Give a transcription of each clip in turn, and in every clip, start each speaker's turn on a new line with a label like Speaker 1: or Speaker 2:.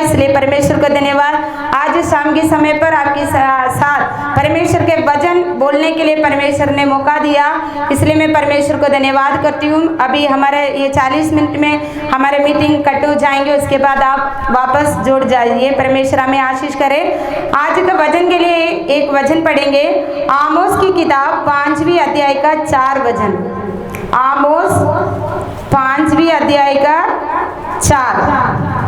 Speaker 1: इसलिए परमेश्वर को धन्यवाद। आज शाम के समय पर आपके साथ परमेश्वर के वचन बोलने के लिए परमेश्वर ने मौका दिया, इसलिए मैं परमेश्वर को धन्यवाद करती हूँ। अभी हमारे ये 40 मिनट में हमारे मीटिंग कट हो जाएंगे, उसके बाद आप वापस जुड़ जाइए। परमेश्वर हमें आशीष करे। आज के वचन के लिए एक वचन पढ़ेंगे, आमोस की किताब 5वीं अध्याय का 4 वचन। आमोस 5वीं अध्याय का 4।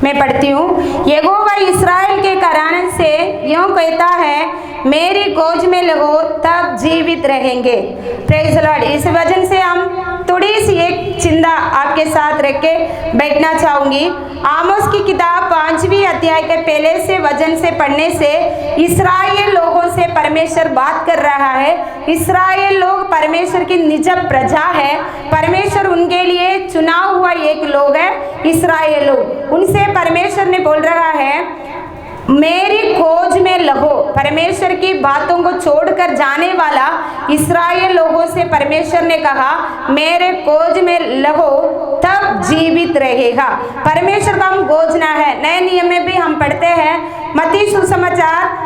Speaker 1: मैं पढ़ती हूँ। यहोवा इस्राएल के घराने से यूं कहता है, मेरी गोद में लगो तब जीवित रहेंगे। Praise the Lord. इस वचन से हम थोड़ी सी एक चिंता आपके साथ रख के बैठना चाहूंगी। आमोस की किताब 5वीं अध्याय के पहले से वचन से पढ़ने से इस्राएल लोगों से परमेश्वर बात कर रहा है। इस्राएल लोग परमेश्वर की निज प्रजा है। परमेश्वर उनके लिए चुना हुआ एक लोग है, इस्राएल लोग। उनसे परमेश्वर ने बोल रहा है, मेरी खोज में लगो। परमेश्वर की बातों को छोड़कर जाने वाला इस्राएल लोगों से परमेश्वर ने कहा, मेरे खोज में लगो तब जीवित रहेगा। परमेश्वर का हम खोजना है। नए नियम में भी हम पढ़ते हैं, मत्ती सुसमाचार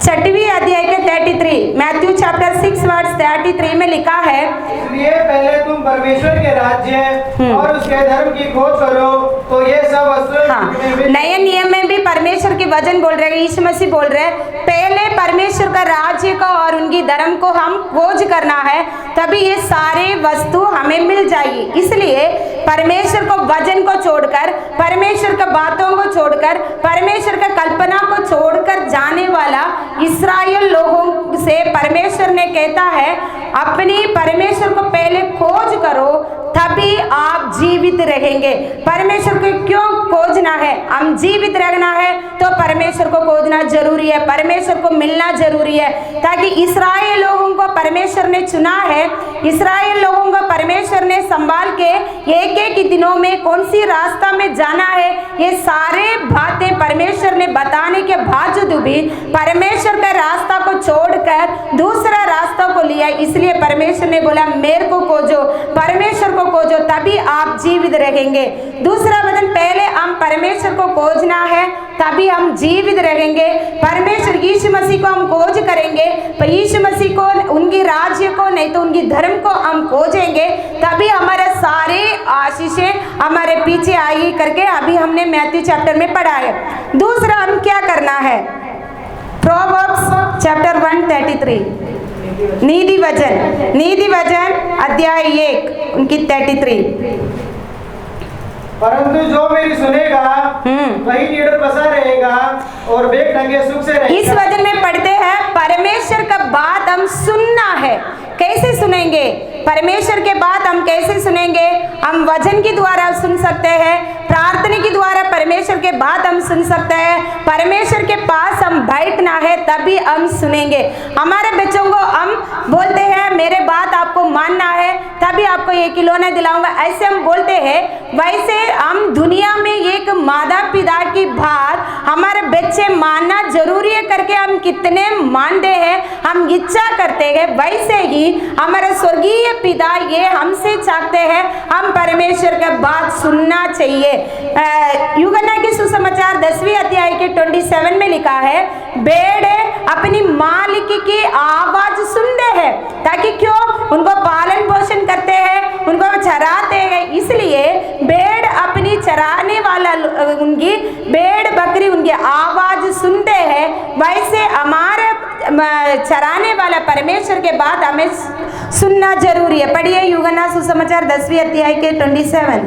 Speaker 1: 6वीं अध्याय के 33, मैथ्यू चैप्टर 6 वर्स 33 में लिखा है,
Speaker 2: इसलिए पहले तुम परमेश्वर के राज्य और उसके धर्म की खोज करो तो ये सब वस्तुएं।
Speaker 1: नए नियम में भी परमेश्वर के वचन बोल रहे हैं, यीशु मसीह बोल रहे हैं, पहले परमेश्वर का राज्य को और उनकी धर्म को हम खोज करना है, तभी ये सारे वस्तु हमें मिल जाएगी। इसलिए परमेश्वर को वचन को छोड़कर, परमेश्वर के बातों को छोड़कर, परमेश्वर का कल्पना को छोड़कर जाने वाला इस्राएल लोगों से परमेश्वर ने कहता है, अपनी परमेश्वर को पहले खोज करो तभी आप जीवित रहेंगे। परमेश्वर को क्यों खोजना है? हम जीवित रहना है तो परमेश्वर को खोजना जरूरी है, परमेश्वर को मिलना जरूरी है, ताकि इस्राएल लोगों को परमेश्वर ने चुना है। इस्राएल लोगों को परमेश्वर ने संभाल के एक एक दिनों में कौन सी रास्ता में जाना है, ये सारे बातें परमेश्वर ने बताने के बावजूद भी परमेश्वर का रास्ता को छोड़कर दूसरा रास्ता को लिया। इसलिए परमेश्वर ने बोला, मेरे को खोजो, परमेश्वर को खोजो तभी आप जीवित रहेंगे। दूसरा वचन, पहले हम परमेश्वर को खोजना है तभी हम जीवित रहेंगे। परमेश्वर यीशु मसीह को हम खोज करेंगे, पर यीशु मसीह को, उनकी राज्य को, नहीं तो उनकी धर्म को हम खोजेंगे, तभी हमारे सारे आशीषें हमारे पीछे आएगी करके अभी हमने मैथ्यू चैप्टर में पढ़ा है। दूसरा हम क्या करना है, प्रोवर्ब्स चैप्टर 133, नीति वचन अध्याय 1 उनकी 33।
Speaker 2: परंतु जो मेरी सुनेगा वही निडर बसा रहेगा और बेढंगे सुख से रहेगा।
Speaker 1: इस वचन में पढ़ते हैं, परमेश्वर का बात हम सुनना है। कैसे सुनेंगे परमेश्वर के बात? हम कैसे सुनेंगे? हम वचन के द्वारा सुन सकते हैं, प्रार्थना के द्वारा परमेश्वर के बात हम सुन सकते हैं। परमेश्वर के पास हम बैठना है तभी हम सुनेंगे। हमारे बच्चों को हम बोलते हैं, मेरे बात आपको मानना है तभी आपको ये खिलौना दिलाऊंगा, ऐसे हम बोलते हैं। वैसे हम दुनिया में एक माता पिता की बात हमारे बच्चे मानना जरूरी है करके हम कितने मानते हैं, हम इच्छा करते हैं, वैसे ही हमारे स्वर्गीय पिता ये हमसे चाहते हैं हम परमेश्वर का बात सुनना चाहिए। यूहन्ना की सुसमाचार 10वीं अध्याय के 27 में लिखा है, भेड़ अपनी मालिक की आवाज सुनते हैं, ताकि क्यों? उनको पालन पोषण करते हैं, उनको चराते हैं। इसलिए भेड़ अपनी चराने वाला, उनकी भेड़ बकरी उनकी आवाज सुनते हैं, वैसे हमारे चराने वाला परमेश्वर के बाद हमें सुनना जरूरी है। पढ़िए यूहन्ना सुसमाचार 10वीं अध्याय के 27।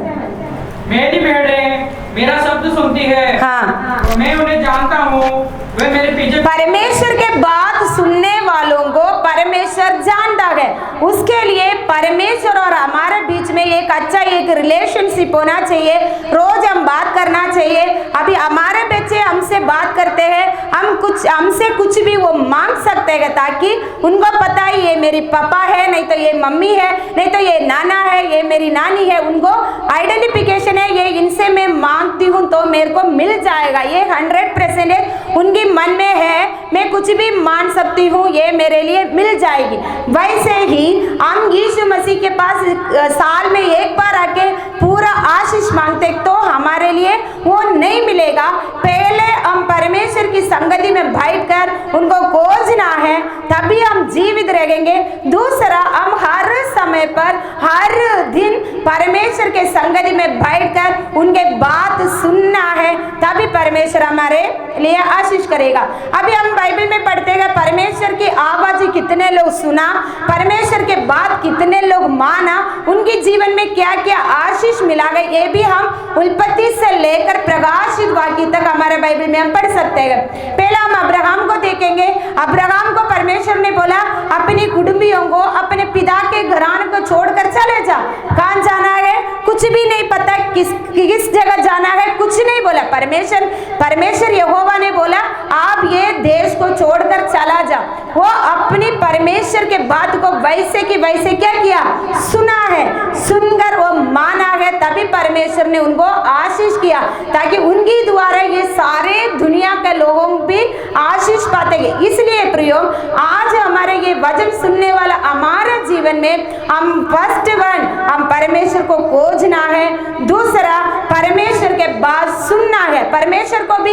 Speaker 3: मेरी भेड़ें मेरा शब्द सुनती है,
Speaker 1: हाँ,
Speaker 3: मैं उन्हें जानता हूँ, वे मेरे पीछे।
Speaker 1: परमेश्वर के बात सुनने वालों को परमेश्वर जानता है, उसके लिए परमेश्वर और हमारे बीच में एक अच्छा एक रिलेशनशिप होना चाहिए। रोज हम बात करना चाहिए। अभी हमारे बच्चे हमसे बात करते हैं, हमसे कुछ भी वो मांग सकते हैं ताकि उनको पता है ये मेरी पापा है, नहीं तो ये मम्मी है, नहीं तो ये नाना है, ये मेरी नानी है। उनको आइडेंटिफिकेशन है, ये इनसे मैं मांगती हूँ तो मेरे को मिल जाएगा। ये 100% उनकी मन में है, मैं कुछ भी मांग सकती हूँ, ये मेरे लिए मिल जाएगी। वैसे ही हम यीशु मसीह के पास साल में एक बार आके पूरा आशीष मांगते तो हमारे लिए वो नहीं मिलेगा। पहले हम परमेश्वर की संगति में बैठकर उनको खोजना है, तभी हम जीवित रहेंगे। दूसरा, हम हर समय पर हर दिन परमेश्वर के संगति में बैठकर उनके बात सुनना है, तभी परमेश्वर हमारे लिए आशीष करेगा। अभी हम बाइबल में पढ़ते हैं परमेश्वर की आवाज कितने लोग सुना, परमेश्वर के बात कितने लोग माना, उनके जीवन में क्या क्या आशीष मिला गया, ये भी हम उत्पत्ति से लेकर प्रकाशित वाक्य तक हमारे बाइबल में हम पढ़ सकते हैं। पहला हम अब्राहम को देखेंगे। अब्राहम को परमेश्वर ने बोला अपनी कुटुंबियों को, अपने पिता के घराने को छोड़कर चले जा। कहाँ जाना है कुछ भी नहीं पता, किस जगह जाना है कुछ नहीं बोला। परमेश्वर यहोवा ने बोला आप ये देश को छोड़कर चला जा। वो अपनी परमेश्वर के बात को वैसे की वैसे क्या किया, सुना है, सुनकर वो माना है, तभी परमेश्वर ने उनको आशीष किया ताकि उनकी द्वारा ये सारे दुनिया के लोगों भी आशीष पाते। इसलिए प्रियो, आज हमारे ये वचन सुनने वाला हमारे जीवन में हम फर्स्ट वन, हम परमेश्वर को खोजना है। दूसरा, परमेश्वर के बात सुनना है। परमेश्वर को भी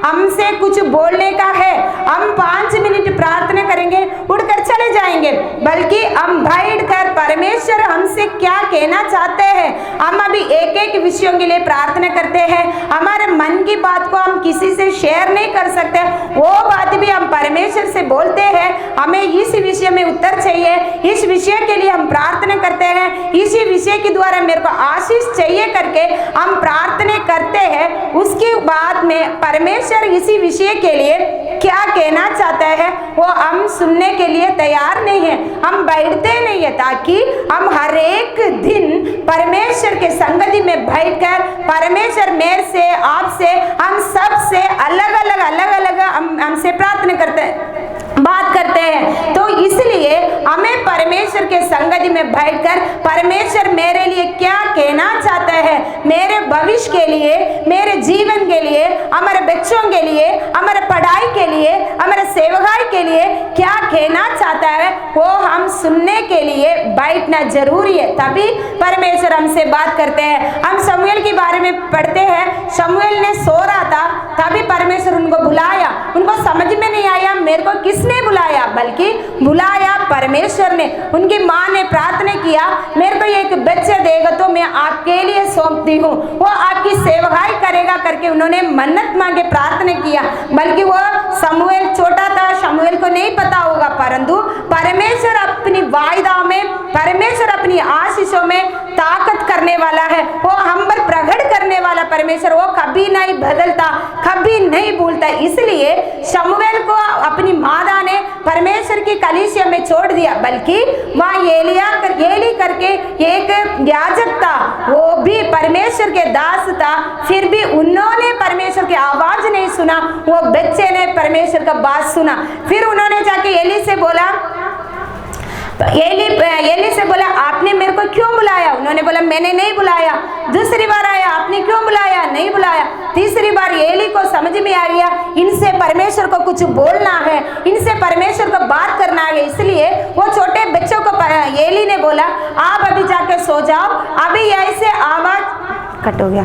Speaker 1: हमसे कुछ बोलने का है। हम 5 मिनट प्रार्थना करेंगे, उठकर चले जाएंगे, बल्कि हम बैठकर परमेश्वर हमसे क्या कहना चाहते हैं, हम अभी एक एक विषयों के लिए प्रार्थना करते हैं। हमारे मन की बात को हम किसी से शेयर नहीं कर सकते, वो बात भी हम परमेश्वर से बोलते हैं। हमें इस विषय में उत्तर चाहिए, इस विषय के लिए हम प्रार्थना करते हैं, इसी विषय के द्वारा मेरे को आशीष चाहिए करके हम प्रार्थना करते हैं। उसके बाद में परमेश्वर इसी विषय के लिए क्या कहना चाहता है वो हम सुनने के लिए तैयार नहीं है, हम बैठते नहीं है, ताकि हम हर एक दिन परमेश्वर के संगति में बैठकर परमेश्वर मेरे से, आपसे, हम सब से अलग अलग हमसे प्रार्थना करते हैं, बात करते हैं। तो इसलिए हमें परमेश्वर के संगति में बैठकर परमेश्वर मेरे लिए क्या कहना चाहता है, मेरे भविष्य के लिए, मेरे जीवन के लिए, हमारे बच्चों के लिए, हमारे पढ़ाई के लिए, हमारे सेवकाई के लिए क्या कहना चाहता है, वो हम सुनने के लिए बैठना जरूरी है, तभी परमेश्वर हमसे बात करते हैं। हम शमूएल के बारे में पढ़ते हैं, शमूएल ने सो रहा था, तभी परमेश्वर उनको बुलाया। उनको समझ में नहीं आया मेरे को किसने बुलाया, बल्कि बुलाया परमेश्वर ने। उनकी माँ ने प्रार्थना किया, मेरे को एक बच्चा देगा तो मैं आपके लिए सौंपती हूँ, वो आपकी सेवकाई करेगा करके उन्होंने मन्नत मांगे, प्रार्थना किया। बल्कि वो शमूएल छोटा था, शमूएल को नहीं पता होगा, परंतु परमेश्वर अपनी वायदाओं में, परमेश्वर अपनी आशीषों में ताकत करने वाला है, वो हम पर प्रकट करने वाला परमेश्वर, वो कभी नहीं बदलता, कभी नहीं भूलता। इसलिए शमूएल को अपनी माता ने परमेश्वर की कलीसिया में छोड़ दिया, बल्कि वहाँ एली करके एक याजक था, वो भी परमेश्वर के दास था, फिर भी उन्होंने परमेश्वर की आवाज नहीं सुना, वो बच्चे ने परमेश्वर का बात सुना। फिर उन्होंने जाके एली से बोला, एली से बोला आपने मेरे को क्यों बुलाया? उन्होंने बोला मैंने नहीं बुलाया। दूसरी बार आया, आपने क्यों बुलाया? नहीं बुलाया। तीसरी बार एली को समझ में आ गया इनसे परमेश्वर को कुछ बोलना है, इनसे परमेश्वर को बात करना है। इसलिए वो छोटे बच्चों को एली ने बोला आप अभी जाके सो जाओ, अभी ऐसे आवाज कट हो गया।